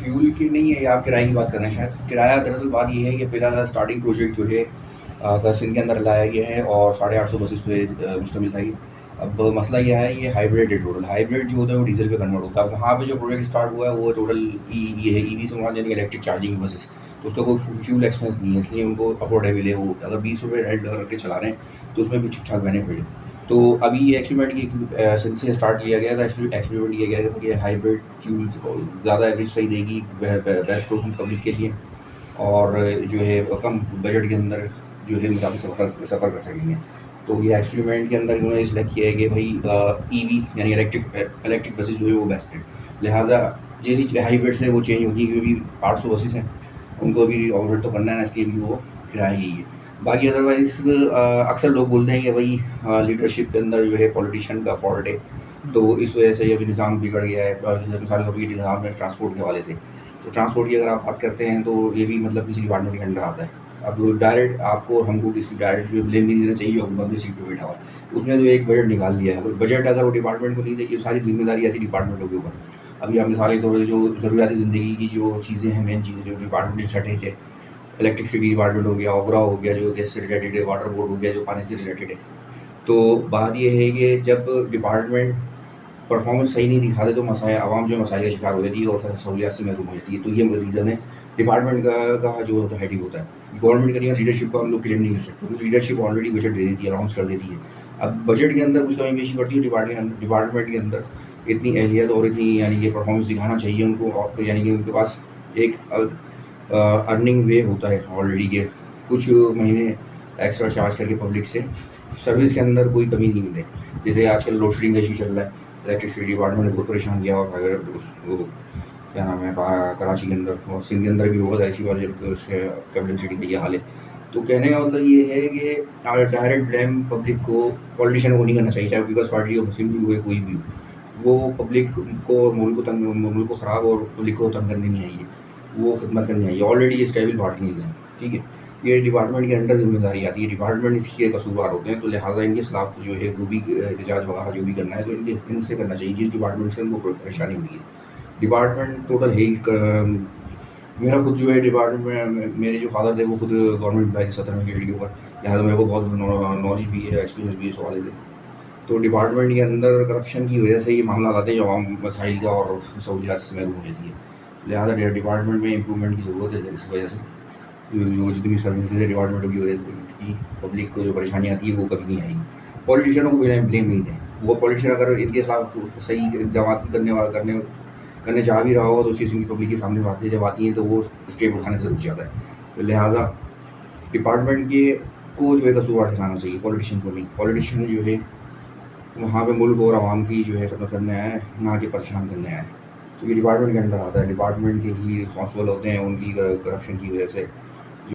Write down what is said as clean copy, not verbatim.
Fuel کی نہیں ہے، یہ آپ کرائے کی بات کر رہے ہیں شاید. کرایہ دراصل بات یہ ہے کہ پہلا اسٹارٹنگ پروجیکٹ جو ہے سندھ کے اندر لایا گیا ہے اور 850 بسز پہ مشتمل تھا. اب مسئلہ یہ ہے، یہ ہائیبریڈ ہے. ٹوٹل ہائیبریڈ جو ہوتا ہے وہ ڈیزل پہ کنورٹ ہوتا ہے. وہاں پہ جو پروجیکٹ اسٹارٹ ہوا ہے وہ ٹوٹل ای وی سے مراد یعنی الیکٹرک چارجنگ بسز. تو اس کا کوئی فیول ایکسپینس نہیں ہے، اس لیے ان کو افورڈیبل ہے. وہ اگر 20 روپے ایڈ کر کے چلا رہے ہیں تو اس میں بھی ٹھیک ٹھاک بینیفٹ ہے. تو ابھی یہ ایکسپیریمنٹ کی سندھ سے اسٹارٹ کیا گیا تھا. ایکسپیریمنٹ کیا گیا تھا کہ ہائیبریڈ فیول زیادہ ایوریج صحیح دے گی، بیسٹ ہوگی پبلک کے لیے، اور جو ہے کم بجٹ کے اندر جو ہے مسافر سفر کر سکیں گے. تو یہ ایکسپیریمنٹ کے اندر انہوں نے سلیکٹ کیا ہے کہ بھائی ای وی یعنی الیکٹرک بسز جو ہے وہ بیسٹ ہے. لہٰذا جیسی ہائیبریڈ سے وہ چینج ہوتی ہے، کیونکہ 800 بسز ہیں ان کو بھی آپریٹ تو کرنا ہے نا، اس لیے بھی وہ کرایہ یہی ہے. باقی ادروائز اکثر لوگ بولتے ہیں کہ بھائی لیڈرشپ کے اندر جو ہے پولیٹیشین کا فالٹ ہے، تو اس وجہ سے یہ بھی نظام بگڑ گیا ہے. جیسے مثال کے طور پر نظام ہے ٹرانسپورٹ کے حوالے سے، تو ٹرانسپورٹ کی اگر آپ بات کرتے ہیں تو یہ بھی مطلب کسی ڈپارٹمنٹ کے انڈر آتا ہے. اب ڈائریکٹ آپ کو ہم کو کسی ڈائریکٹ جو بلیم نہیں دینا چاہیے جو حکومت نے سیٹ پہ بیٹھا ہوا. اس نے جو ایک بجٹ نکال دیا ہے، بجٹ اگر وہ ڈپارٹمنٹ کو نہیں دے گی، ساری ذمہ داری آتی ہے ڈپارٹمنٹوں کے اوپر. ابھی آپ مثال کے طور پر جو ضروریاتی زندگی کی جو چیزیں ہیں، مین چیزیں جو ڈپارٹمنٹ سیٹیج ہے، الیکٹرکسٹی ڈپارٹمنٹ ہو گیا، اوگرا ہو گیا جو گیس سے ریلیٹڈ ہے، واٹر بورڈ ہو گیا جو پانی سے ریلیٹڈ ہے. تو بات یہ ہے کہ جب ڈپارٹمنٹ پرفارمنس صحیح نہیں دکھاتے تو مسائل عوام جو مسائل کا شکار ہو جاتی ہے اور پھر سہولیات سے محروم ہو جاتی ہے. تو یہ ریزن ہے ڈپارٹمنٹ کا جو ہوتا ہے ہیڈنگ ہوتا ہے. گورنمنٹ کا لیڈرشپ کو ہم لوگ کلیم نہیں کر سکتے، کیونکہ لیڈرشپ آلریڈی بجٹ دے دیتی ہے، اناؤنس کر دیتی ہے. اب بجٹ کے اندر کچھ کمی بیشی پڑتی ہے ڈپارٹمنٹ کے اندر. اتنی اہلیت اور اتنی یعنی کہ پرفارمنس دکھانا چاہیے ان کو، یعنی کہ ان کے پاس ایک ارننگ وے ہوتا ہے آلریڈی کہ کچھ مہینے ایکسٹرا چارج کر کے پبلک سے سروس کے اندر کوئی کمی نہیں ملے. جیسے آج کل لوڈ شیڈنگ کا ایشو چل رہا ہے، الیکٹرسٹی ڈپارٹمنٹ نے بہت پریشان کیا. اور اگر وہ کیا نام ہے کراچی کے اندر اور سندھ کے اندر بھی بہت ایسی بات ہے، اس کے کیپٹل سٹی کا یہ حال ہے. تو کہنے کا مطلب یہ ہے کہ ڈائریکٹ بلیم پبلک کو پولیٹیشین کو نہیں کرنا چاہیے، چاہے پیپلز پارٹی ہو، مسلم بھی ہوئے، کوئی بھی ہو. وہ پبلک کو ملک کو خراب اور پبلک کو تنگ کرنے نہیں آئی ہے، وہ خدمت کرنے آئی ہے. آلریڈی یہ اسٹیبل پارٹیز ہیں، ٹھیک ہے. یہ ڈپارٹمنٹ کے انڈر ذمہ داری آتی ہے، ڈپارٹمنٹ اس کے قصوروار ہوتے ہیں. تو لہٰذا ان کے خلاف جو ہے جو بھی احتجاج وغیرہ جو بھی کرنا ہے تو ان سے کرنا چاہیے جس ڈپارٹمنٹ سے ان کو پریشانی ہوئی ہے. ڈپارٹمنٹ ٹوٹل ہے میرا خود جو ہے ڈپارٹمنٹ، میرے جو فادر تھے وہ خود گورنمنٹ امپلائی 17ویں گریڈ کے اوپر، لہٰذا میرے کو بہت نالج بھی ہے، ایکسپیرینس بھی ہے اس حوالے سے. تو ڈپارٹمنٹ کے اندر کرپشن کی وجہ سے یہ معاملات آتے ہیں جو عوام مسائل کا اور سہولیات سے محروم ہو جاتی ہے. لہٰذا ڈپارٹمنٹ میں امپرومنٹ کی ضرورت ہے. اس وجہ سے جو جتنی سروسز ہے ڈپارٹمنٹ کی وجہ سے کی پبلک کو جو پریشانی آتی ہے وہ کبھی نہیں آئی. پولیٹیشینوں کو بلیم نہیں دیں. وہ پولیٹیشین اگر ان کے خلاف صحیح اقدامات کرنے چاہ بھی رہا ہو تو اس قسم کی پبلک کے سامنے باتیں جب آتی ہیں تو وہ اسٹیپ اٹھانے سے رک جاتا ہے. تو لہٰذا ڈپارٹمنٹ کو جو ہے قصوروار ٹھہرانا چاہیے، پولیٹیشین کو نہیں. پولیٹیشین جو ہے وہاں پہ ملک اور عوام کی جو ہے خدمت کرنے آئے، نہ کہ پریشان کرنے آئے. تو یہ ڈپارٹمنٹ کے انڈر آتا ہے، ڈپارٹمنٹ کے ہی رسپانسبل ہوتے ہیں ان کی کرپشن کی وجہ سے